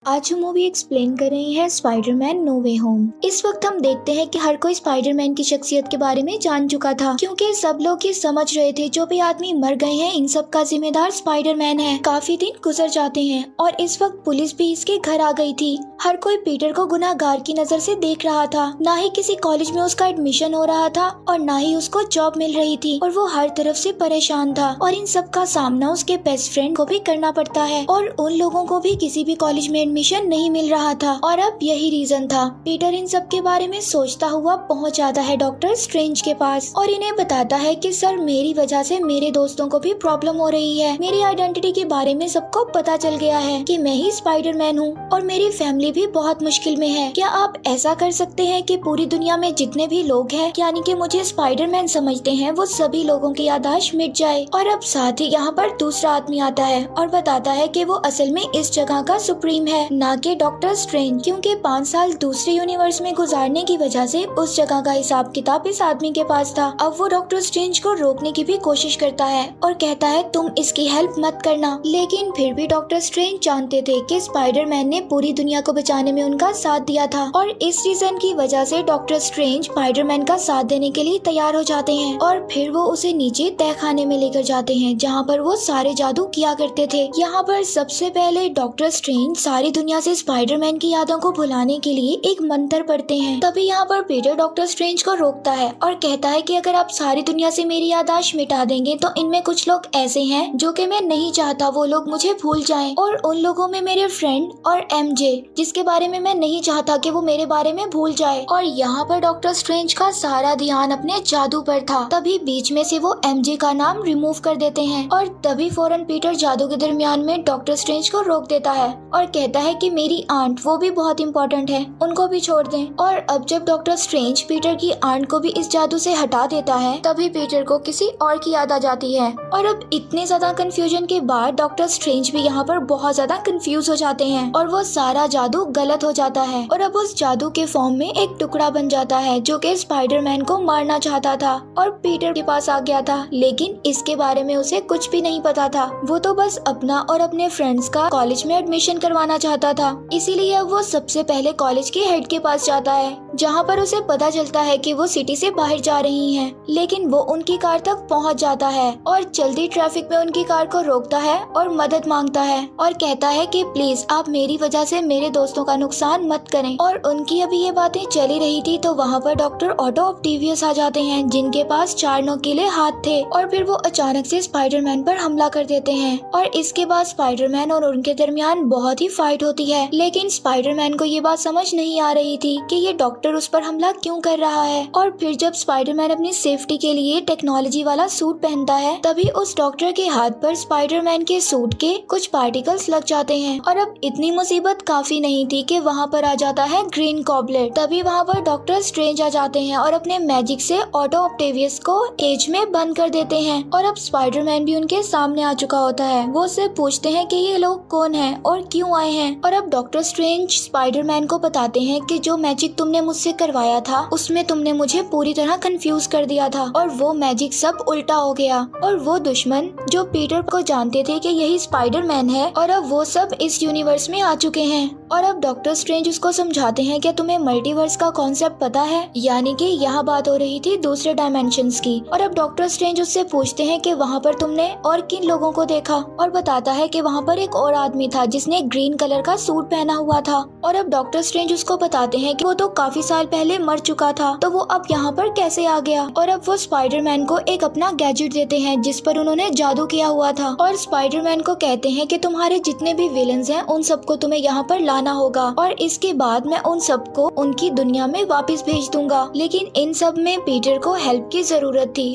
आज हम movie explain कर रहे हैं स्पाइडरमैन नो वे होम। इस वक्त हम देखते हैं कि हर कोई स्पाइडरमैन की शख्सियत के बारे में जान चुका था, क्योंकि सब लोग ये समझ रहे थे जो भी आदमी मर गए हैं इन सब का जिम्मेदार स्पाइडरमैन है। काफी दिन गुजर जाते हैं और इस वक्त पुलिस भी इसके घर आ गई थी। हर कोई पीटर को गुनाहगार की नजर से देख रहा था। ना ही किसी कॉलेज में उसका एडमिशन हो रहा था और ना ही उसको जॉब मिल रही थी और वो हर तरफ से परेशान था। और इन सब का सामना उसके बेस्ट फ्रेंड को भी करना पड़ता है और उन लोगों को भी किसी भी कॉलेज में एडमिशन नहीं मिल रहा था। और अब यही रीजन था। पीटर इन सब के बारे में सोचता हुआ पहुंच जाता है डॉक्टर स्ट्रेंज के पास और इन्हें बताता है कि सर, मेरी वजह से मेरे दोस्तों को भी प्रॉब्लम हो रही है। मेरी आइडेंटिटी के बारे में सबको पता चल गया है कि मैं ही स्पाइडरमैन हूँ और मेरी फैमिली भी बहुत मुश्किल में है। क्या आप ऐसा कर सकते हैं कि पूरी दुनिया में जितने भी लोग हैं, यानी कि मुझे स्पाइडरमैन समझते हैं, वो सभी लोगों की याददाश्त मिट जाए। और अब साथ ही यहाँ पर दूसरा आदमी आता है और बताता है कि वो असल में इस जगह का सुप्रीम है, ना कि डॉक्टर स्ट्रेंज, क्योंकि 5 साल दूसरे यूनिवर्स में गुजारने की वजह से उस जगह का हिसाब किताब इस आदमी के पास था। अब वो डॉक्टर स्ट्रेंज को रोकने की भी कोशिश करता है और कहता है तुम इसकी हेल्प मत करना। लेकिन फिर भी डॉक्टर स्ट्रेंज जानते थे कि स्पाइडरमैन ने पूरी दुनिया को बचाने में उनका साथ दिया था और इस रीजन की वजह से डॉक्टर स्ट्रेंज स्पाइडरमैन का साथ देने के लिए तैयार हो जाते हैं और फिर वो उसे नीचे तहखाने में लेकर जाते हैं, जहाँ पर वो सारे जादू किया करते थे। यहाँ पर सबसे पहले डॉक्टर स्ट्रेंज सारी दुनिया से स्पाइडरमैन की यादों को भुलाने के लिए एक मंत्र पढ़ते हैं। तभी यहाँ पर पीटर डॉक्टर स्ट्रेंज को रोकता है और कहता है कि अगर आप सारी दुनिया से मेरी याददाश्त मिटा देंगे तो इनमें कुछ लोग ऐसे हैं जो कि मैं नहीं चाहता वो लोग मुझे भूल जाएं, और उन लोगों में मेरे फ्रेंड और एमजे, जिसके बारे में मैं नहीं चाहता कि वो मेरे बारे में भूल जाए। और यहाँ पर डॉक्टर स्ट्रेंज का सारा ध्यान अपने जादू पर था। तभी बीच में से वो एमजे का नाम रिमूव कर देते हैं और तभी फौरन पीटर जादू के दरमियान में डॉक्टर स्ट्रेंज को रोक देता है और कहता है कि मेरी आंट, वो भी बहुत इम्पोर्टेंट है, उनको भी छोड़ दें। और अब जब डॉक्टर स्ट्रेंज पीटर की आंट को भी इस जादू से हटा देता है, तभी पीटर को किसी और की याद आ जाती है। और अब इतने ज्यादा कंफ्यूजन के बाद डॉक्टर स्ट्रेंज भी यहाँ पर बहुत ज्यादा कंफ्यूज हो जाते हैं और वो सारा जादू गलत हो जाता है और अब उस जादू के फॉर्म में एक टुकड़ा बन जाता है जो कि स्पाइडरमैन को मारना चाहता था और पीटर के पास आ गया था। लेकिन इसके बारे में उसे कुछ भी नहीं पता था। वो तो बस अपना और अपने फ्रेंड्स का कॉलेज में एडमिशन करवाना चाहता था। इसीलिए अब वो सबसे पहले कॉलेज के हेड के पास जाता है, जहाँ पर उसे पता चलता है कि वो सिटी से बाहर जा रही हैं। लेकिन वो उनकी कार तक पहुँच जाता है और जल्दी ट्रैफिक में उनकी कार को रोकता है और मदद मांगता है और कहता है कि प्लीज आप मेरी वजह से मेरे दोस्तों का नुकसान मत करें। और उनकी अभी ये बातें चली रही थी तो वहाँ पर डॉक्टर ऑटो ऑक्टेवियस आ जाते हैं, जिनके पास 4 नुकीले हाथ थे और फिर वो अचानक से स्पाइडरमैन पर हमला कर देते हैं। और इसके बाद स्पाइडरमैन और उनके दरमियान बहुत ही फाइट होती है। लेकिन स्पाइडरमैन को ये बात समझ नहीं आ रही थी कि ये डॉक्टर उस पर हमला क्यों कर रहा है। और फिर जब स्पाइडरमैन अपनी सेफ्टी के लिए टेक्नोलॉजी वाला सूट पहनता है, तभी उस डॉक्टर के हाथ पर स्पाइडरमैन के सूट के कुछ पार्टिकल्स लग जाते हैं। और अब इतनी मुसीबत काफी नहीं थी कि वहाँ पर आ जाता है ग्रीन गॉबलेट। तभी वहाँ पर डॉक्टर स्ट्रेंज आ जाते हैं और अपने मैजिक से ऑटो ऑक्टेवियस को केज में बंद कर देते हैं। और अब स्पाइडरमैन भी उनके सामने आ चुका होता है। वो उससे पूछते हैं कि ये लोग कौन हैं और क्यों आए हैं। और अब डॉक्टर स्ट्रेंज स्पाइडरमैन को बताते हैं कि जो मैजिक तुमने मुझसे करवाया था उसमें तुमने मुझे पूरी तरह कंफ्यूज कर दिया था और वो मैजिक सब उल्टा हो गया। और वो दुश्मन जो पीटर को जानते थे कि यही स्पाइडरमैन है, और अब वो सब इस यूनिवर्स में आ चुके हैं। और अब डॉक्टर स्ट्रेंज उसको समझाते हैं कि तुम्हें मल्टीवर्स का कॉन्सेप्ट पता है, यानी कि यहाँ बात हो रही थी दूसरे डायमेंशंस की। और अब डॉक्टर स्ट्रेंज उससे पूछते हैं कि वहाँ पर तुमने और किन लोगों को देखा, और बताता है कि वहाँ पर एक और आदमी था जिसने ग्रीन कलर का सूट पहना हुआ था। और अब डॉक्टर स्ट्रेंज उसको बताते हैं कि वो तो काफी साल पहले मर चुका था, तो वो अब यहाँ पर कैसे आ गया। और अब वो स्पाइडरमैन को एक अपना गैजेट देते हैं जिस पर उन्होंने जादू किया हुआ था और स्पाइडरमैन को कहते हैं कि तुम्हारे जितने भी विलन्स हैं उन सबको तुम्हें यहाँ पर लाना होगा और इसके बाद मैं उन सबको उनकी दुनिया में वापस भेज दूंगा। लेकिन इन सब में पीटर को हेल्प की जरूरत थी।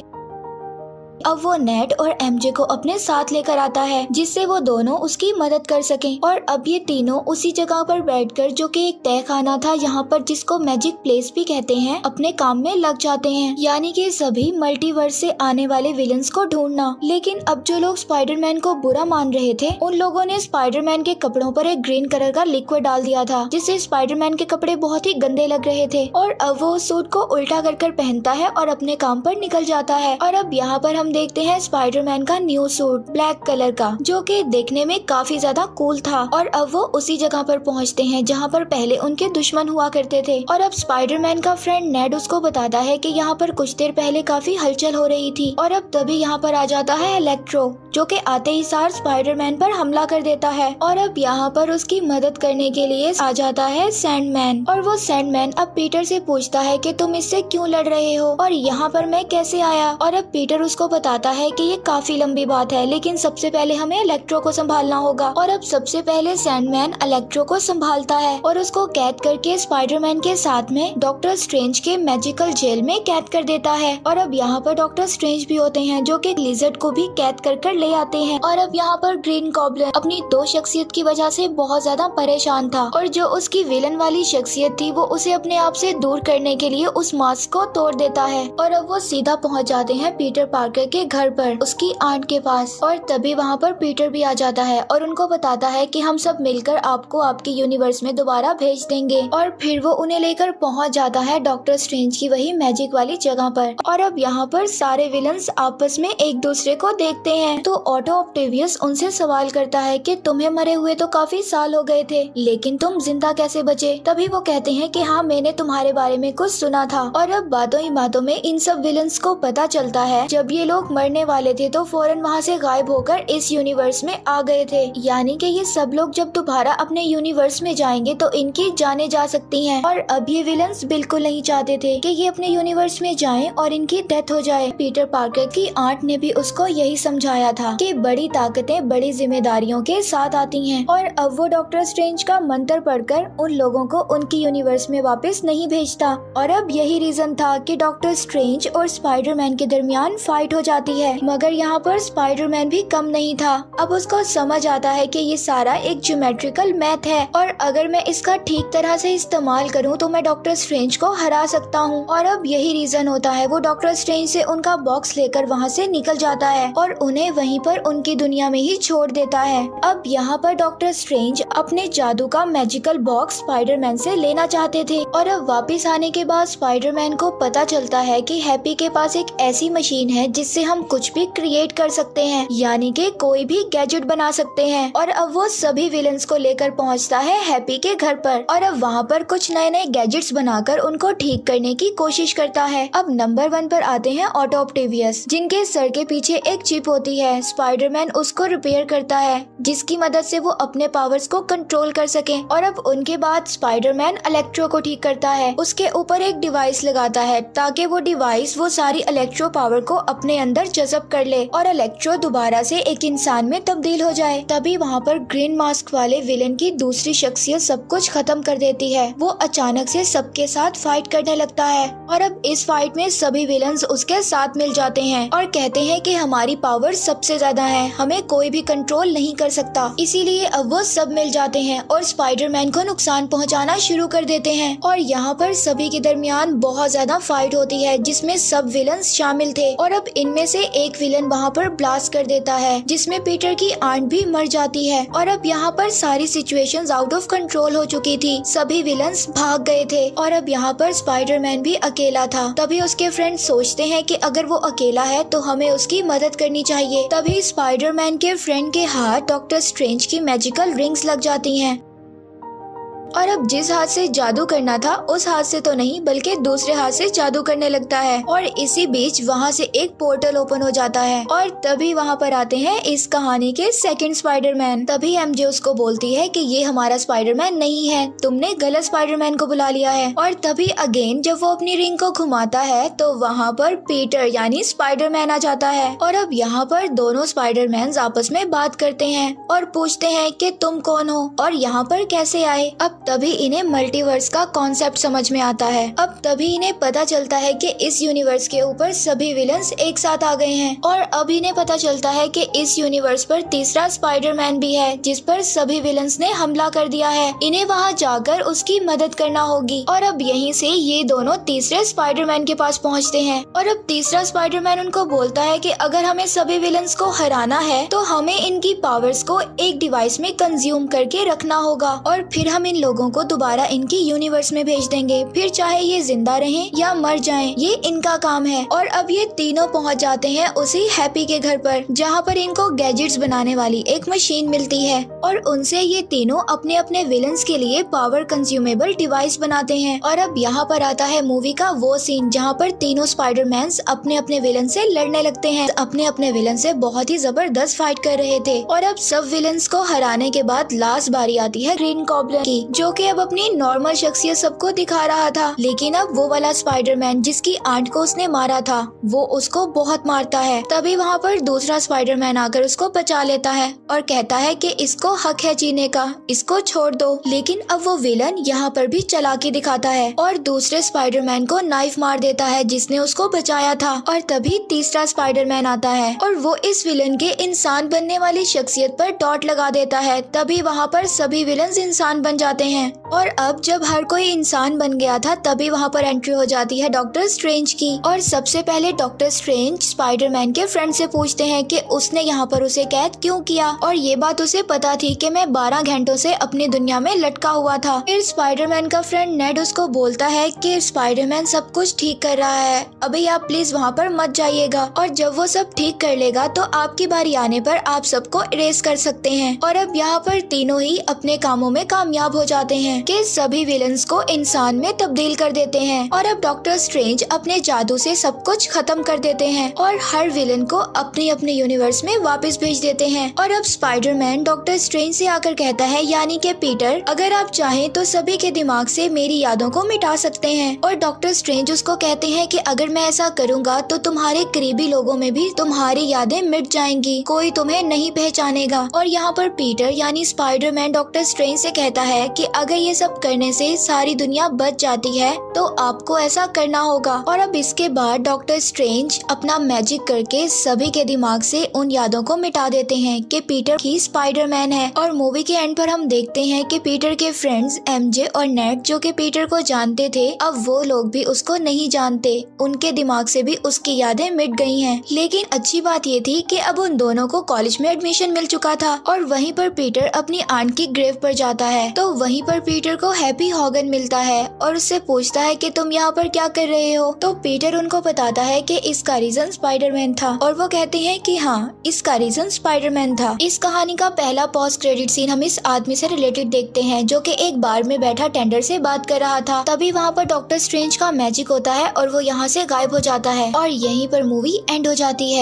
अब वो नेट और एमजे को अपने साथ लेकर आता है जिससे वो दोनों उसकी मदद कर सकें। और अब ये तीनों उसी जगह पर बैठकर, जो कि एक तहखाना था यहाँ पर जिसको मैजिक प्लेस भी कहते हैं, अपने काम में लग जाते हैं, यानी कि सभी मल्टीवर्स से आने वाले विलन्स को ढूंढना। लेकिन अब जो लोग स्पाइडरमैन को बुरा मान रहे थे उन लोगों ने स्पाइडरमैन के कपड़ों पर एक ग्रीन कलर का लिक्विड डाल दिया था जिससे स्पाइडरमैन के कपड़े बहुत ही गंदे लग रहे थे। और अब वो सूट को उल्टा कर पहनता है और अपने काम पर निकल जाता है। और अब यहाँ पर हम हम देखते हैं स्पाइडरमैन का न्यू सूट ब्लैक कलर का, जो कि देखने में काफी ज्यादा कूल था। और अब वो उसी जगह पर पहुंचते हैं जहां पर पहले उनके दुश्मन हुआ करते थे। और अब स्पाइडरमैन का फ्रेंड नेड उसको बताता है कि यहाँ पर कुछ देर पहले काफी हलचल हो रही थी। और अब तभी यहाँ पर आ जाता है इलेक्ट्रो, जो कि आते ही सार स्पाइडरमैन पर हमला कर देता है। और अब यहाँ पर उसकी मदद करने के लिए आ जाता है सैंडमैन। और वो सैंडमैन अब पीटर से पूछता है कि तुम इससे क्यों लड़ रहे हो और यहाँ पर मैं कैसे आया। और अब पीटर उसको बताता है कि ये काफी लंबी बात है, लेकिन सबसे पहले हमें इलेक्ट्रो को संभालना होगा। और अब सबसे पहले सैंडमैन इलेक्ट्रो को संभालता है और उसको कैद करके स्पाइडरमैन के साथ में डॉक्टर स्ट्रेंज के मैजिकल जेल में कैद कर देता है। और अब यहाँ पर डॉक्टर स्ट्रेंज भी होते हैं, जो कि लिजर्ड को भी कैद कर ले आते हैं। और अब यहाँ पर ग्रीन गॉब्लिन अपनी दो शख्सियत की वजह से बहुत ज्यादा परेशान था, और जो उसकी विलन वाली शख्सियत थी वो उसे अपने आप से दूर करने के लिए उस मास्क को तोड़ देता है। और अब वो सीधा पहुंच जाते हैं पीटर पार्कर के घर पर, उसकी आंट के पास। और तभी वहाँ पर पीटर भी आ जाता है और उनको बताता है कि हम सब मिलकर आपको आपके यूनिवर्स में दोबारा भेज देंगे। और फिर वो उन्हें लेकर पहुंच जाता है डॉक्टर स्ट्रेंज की वही मैजिक वाली जगह पर। और अब यहाँ पर सारे विलन्स आपस में एक दूसरे को देखते हैं, तो ऑटो ऑक्टेवियस उनसे सवाल करता है कि तुम्हें मरे हुए तो काफी साल हो गए थे, लेकिन तुम जिंदा कैसे बचे। तभी वो कहते हैं कि हाँ, मैंने तुम्हारे बारे में कुछ सुना था। और अब बातों ही बातों में इन सब विलन्स को पता चलता है जब ये लोग मरने वाले थे तो फौरन वहाँ से गायब होकर इस यूनिवर्स में आ गए थे, यानी कि ये सब लोग जब दोबारा अपने यूनिवर्स में जाएंगे तो इनकी जाने जा सकती हैं। और अब ये विलन्स बिल्कुल नहीं चाहते थे कि ये अपने यूनिवर्स में जाएं और इनकी डेथ हो जाए। पीटर पार्कर की आंट ने भी उसको यही समझाया था कि बड़ी ताकतें बड़ी जिम्मेदारियों के साथ आती हैं। और अब वो डॉक्टर स्ट्रेंज का मंत्र पढ़कर उन लोगों को उनकी यूनिवर्स में वापस नहीं भेजता। और अब यही रीजन था कि डॉक्टर स्ट्रेंज और स्पाइडरमैन के दरमियान फाइट हो जाती है। मगर यहाँ पर स्पाइडरमैन भी कम नहीं था। अब उसको समझ आता है कि ये सारा एक ज्योमेट्रिकल मैथ है और अगर मैं इसका ठीक तरह से इस्तेमाल करूँ तो मैं डॉक्टर स्ट्रेंज को हरा सकता हूँ। और अब यही रीजन होता है वो डॉक्टर स्ट्रेंज से उनका बॉक्स लेकर वहाँ से निकल जाता है और उन्हें वहीं पर उनकी दुनिया में ही छोड़ देता है। अब यहाँ पर डॉक्टर स्ट्रेंज अपने जादू का मैजिकल बॉक्स स्पाइडरमैन से लेना चाहते थे। और अब वापस आने के बाद स्पाइडरमैन को पता चलता है कि हैप्पी के पास एक ऐसी मशीन है जिससे हम कुछ भी क्रिएट कर सकते हैं, यानी कि कोई भी गैजेट बना सकते हैं। और अब वो सभी विलन्स को लेकर पहुंचता है हैप्पी के घर पर और अब वहाँ पर कुछ नए नए गैजेट्स बनाकर उनको ठीक करने की कोशिश करता है। अब नंबर 1 पर आते हैं ऑटो ऑक्टेवियस, जिनके सर के पीछे एक चिप होती है। स्पाइडरमैन उसको रिपेयर करता है जिसकी मदद से वो अपने पावर्स को कंट्रोल कर सके। और अब उनके बाद स्पाइडरमैन इलेक्ट्रो को ठीक करता है, उसके ऊपर एक डिवाइस लगाता है ताकि वो डिवाइस वो सारी इलेक्ट्रो पावर को अपने अंदर जज़ब कर ले और इलेक्ट्रो दोबारा से एक इंसान में तब्दील हो जाए। तभी वहाँ पर ग्रीन मास्क वाले विलेन की दूसरी शख्सियत सब कुछ खत्म कर देती है। वो अचानक से सबके साथ फाइट करने लगता है और अब इस फाइट में सभी विलन्स उसके साथ मिल जाते हैं और कहते हैं कि हमारी पावर सबसे ज्यादा है, हमें कोई भी कंट्रोल नहीं कर सकता। इसीलिए अब वो सब मिल जाते हैं और स्पाइडरमैन को नुकसान पहुंचाना शुरू कर देते हैं। और यहाँ पर सभी के दरमियान बहुत ज्यादा फाइट होती है जिसमें सब विलन्स शामिल थे। और अब इनमें से एक विलन वहाँ पर ब्लास्ट कर देता है जिसमें पीटर की आंट भी मर जाती है। और अब यहाँ पर सारी सिचुएशंस आउट ऑफ कंट्रोल हो चुकी थी, सभी विलन्स भाग गए थे और अब यहाँ पर स्पाइडरमैन भी अकेला था। तभी उसके फ्रेंड सोचते हैं कि अगर वो अकेला है तो हमें उसकी मदद करनी चाहिए। तभी स्पाइडरमैन के फ्रेंड के हाथ डॉक्टर स्ट्रेंज की मैजिकल रिंग्स लग जाती हैं और अब जिस हाथ से जादू करना था उस हाथ से तो नहीं बल्कि दूसरे हाथ से जादू करने लगता है। और इसी बीच वहाँ से एक पोर्टल ओपन हो जाता है और तभी वहाँ पर आते हैं इस कहानी के सेकंड स्पाइडरमैन। तभी एमजे उसको बोलती है कि ये हमारा स्पाइडरमैन नहीं है, तुमने गलत स्पाइडरमैन को बुला लिया है। और तभी अगेन जब वो अपनी रिंग को घुमाता है तो वहाँ पर पीटर यानी स्पाइडरमैन आ जाता है और अब यहाँ पर दोनों स्पाइडरमैन आपस में बात करते हैं और पूछते हैं कि तुम कौन हो और यहाँ पर कैसे आए। अब तभी इन्हें मल्टीवर्स का कॉन्सेप्ट समझ में आता है। अब तभी इन्हें पता चलता है कि इस यूनिवर्स के ऊपर सभी विलन्स एक साथ आ गए हैं और अब इन्हें पता चलता है कि इस यूनिवर्स पर तीसरा स्पाइडरमैन भी है जिस पर सभी विलन्स ने हमला कर दिया है। इन्हें वहां जाकर उसकी मदद करना होगी। और अब यहीं से ये दोनों तीसरे स्पाइडरमैन के पास पहुंचते हैं और अब तीसरा स्पाइडरमैन उनको बोलता है कि अगर हमें सभी विलन्स को हराना है तो हमें इनकी पावर्स को एक डिवाइस में कंज्यूम करके रखना होगा और फिर हम इन लोगों को दोबारा इनके यूनिवर्स में भेज देंगे, फिर चाहे ये जिंदा रहें या मर जाएं, ये इनका काम है। और अब ये तीनों पहुंच जाते हैं उसी हैप्पी के घर पर, जहां पर इनको गैजेट्स बनाने वाली एक मशीन मिलती है और उनसे ये तीनों अपने अपने विलन्स के लिए पावर कंज्यूमेबल डिवाइस बनाते हैं। और अब यहाँ पर आता है मूवी का वो सीन जहाँ पर तीनों स्पाइडरमैन्स अपने अपने विलन से लड़ने लगते हैं, अपने अपने विलन से बहुत ही जबरदस्त फाइट कर रहे थे। और अब सब विलन्स को हराने के बाद लास्ट बारी आती है ग्रीन गॉब्लिन की, जो कि अब अपनी नॉर्मल शख्सियत सबको दिखा रहा था। लेकिन अब वो वाला स्पाइडरमैन जिसकी आंट को उसने मारा था, वो उसको बहुत मारता है। तभी वहाँ पर दूसरा स्पाइडरमैन आकर उसको बचा लेता है और कहता है कि इसको हक है जीने का, इसको छोड़ दो। लेकिन अब वो विलन यहाँ पर भी चालाकी दिखाता है और दूसरे स्पाइडरमैन को नाइफ मार देता है जिसने उसको बचाया था। और तभी तीसरा स्पाइडरमैन आता है और वो इस विलन के इंसान बनने वाली शख्सियत पर डॉट लगा देता है। तभी वहाँ पर सभी विलन्स इंसान बन जाते हैं। और अब जब हर कोई इंसान बन गया था, तभी वहाँ पर एंट्री हो जाती है डॉक्टर स्ट्रेंज की। और सबसे पहले डॉक्टर स्ट्रेंज स्पाइडरमैन के फ्रेंड से पूछते हैं कि उसने यहाँ पर उसे कैद क्यों किया, और ये बात उसे पता थी कि मैं 12 घंटों से अपनी दुनिया में लटका हुआ था। फिर स्पाइडरमैन का फ्रेंड नेड उसको बोलता है कि स्पाइडरमैन सब कुछ ठीक कर रहा है, अभी आप प्लीज वहाँ पर मत जाइएगा, और जब वो सब ठीक कर लेगा तो आपकी बारी आने पर आप सबको इरेज कर सकते हैं। और अब यहाँ पर तीनों ही अपने कामों में कामयाब हो जाते हैं कि सभी विलन्स को इंसान में तब्दील कर देते हैं। और अब डॉक्टर स्ट्रेंज अपने जादू से सब कुछ खत्म कर देते हैं और हर विलन को अपने अपने यूनिवर्स में वापस भेज देते हैं। और अब स्पाइडरमैन डॉक्टर स्ट्रेंज से आकर कहता है, यानी कि पीटर, अगर आप चाहें तो सभी के दिमाग से मेरी यादों को मिटा सकते हैं। और डॉक्टर स्ट्रेंज उसको कहते हैं कि अगर मैं ऐसा करूँगा तो तुम्हारे करीबी लोगों में भी तुम्हारी यादें मिट जाएंगी, कोई तुम्हें नहीं पहचानेगा। और यहाँ पर पीटर यानी स्पाइडरमैन डॉक्टर स्ट्रेंज से कहता है कि अगर ये सब करने से सारी दुनिया बच जाती है तो आपको ऐसा करना होगा। और अब इसके बाद डॉक्टर स्ट्रेंज अपना मैजिक करके सभी के दिमाग से उन यादों को मिटा देते हैं कि पीटर ही स्पाइडरमैन है। और मूवी के एंड पर हम देखते हैं कि पीटर के फ्रेंड्स एमजे और नेट, जो कि पीटर को जानते थे, अब वो लोग भी उसको नहीं जानते, उनके दिमाग से भी उसकी यादें मिट गई हैं। लेकिन अच्छी बात ये थी कि अब उन दोनों को कॉलेज में एडमिशन मिल चुका था। और वहीं पर पीटर अपनी आंट की ग्रेव पर जाता है तो वहीं पर पीटर को हैप्पी हॉगन मिलता है और उससे पूछता है कि तुम यहाँ पर क्या कर रहे हो। तो पीटर उनको बताता है कि इसका रीजन स्पाइडरमैन था, और वो कहते हैं कि हाँ, इसका रीजन स्पाइडरमैन था। इस कहानी का पहला पोस्ट क्रेडिट सीन हम इस आदमी से रिलेटेड देखते हैं जो कि एक बार में बैठा टेंडर से बात कर रहा था। तभी वहाँ पर डॉक्टर स्ट्रेंज का मैजिक होता है और वो यहाँ से गायब हो जाता है और यहीं पर मूवी एंड हो जाती है।